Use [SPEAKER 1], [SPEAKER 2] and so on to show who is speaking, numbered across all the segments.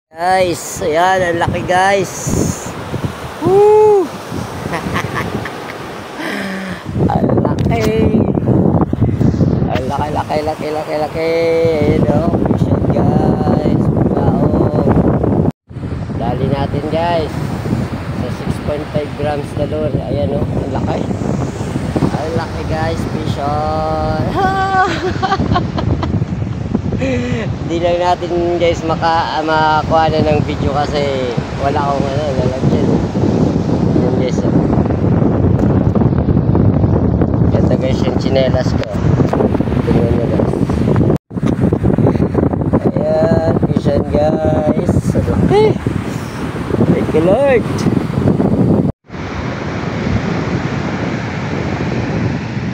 [SPEAKER 1] Guys, ayan, ang laki guys. Woo! Ang laki. Ang laki, laki, laki, laki, laki. Ayan o, fishing guys. Pagkaon. Dali natin guys. Sa 6.5 grams na lure. Ayan o, ang laki. Ang laki guys, fishing. Hindi lang natin guys makakuha na ng video kasi wala akong lalagyan. Ayan guys, ito guys yung chinelas ko. Tingnan nyo guys. Ayan, fishing guys. Laki. Thank you Lord.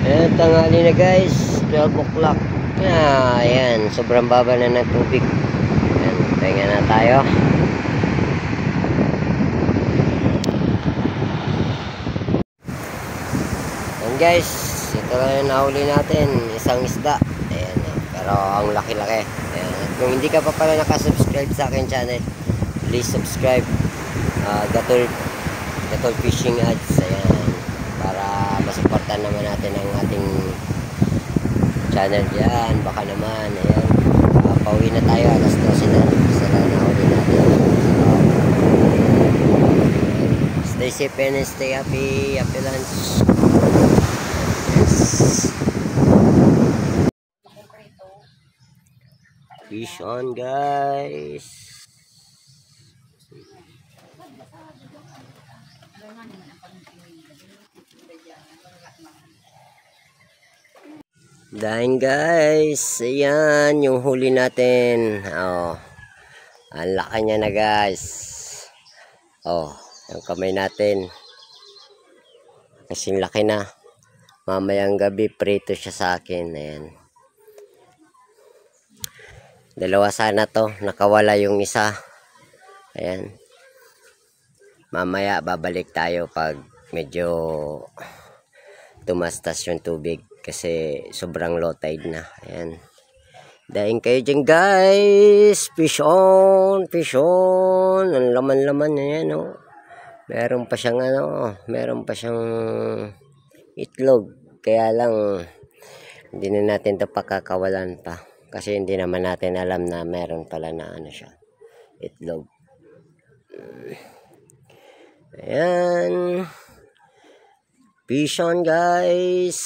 [SPEAKER 1] Ayan, tanghali na guys, 12 o'clock. Ayan, sobrang baba na ng tubig. Ayan, pahinga na tayo. Ayan guys, ito lang yung nahuli natin, isang isda. Ayan, pero ang laki-laki. Ayan, kung hindi ka pa pala nakasubscribe sa akin channel, please subscribe. Gatol Fishing Ads. Ayan, para masuportan naman natin ang ating channel yan. Baka naman, ayan, pauwi na tayo, alas 12 na. Sana nahuli natin. Stay safe and stay happy. Happy lunch. Yes. Fish on guys. Dahil guys, ayan yung huli natin. Oh, ang laki niya na guys. Oh, yung kamay natin kasing laki na. Mamayang gabi prito siya sa akin. Ayan, dalawa sana to, nakawala yung isa. Ayan, mamaya babalik tayo pag medyo tumastas yung tubig kasi sobrang low tide na. Ayan, daing kayo dyan guys. Fish on, fish on. Ang laman-laman na yan oh. Meron pa siyang meron pa siyang itlog, kaya lang hindi na natin ito pakakawalan pa kasi hindi naman natin alam na meron pala na siya, itlog. Ayan, fish on guys.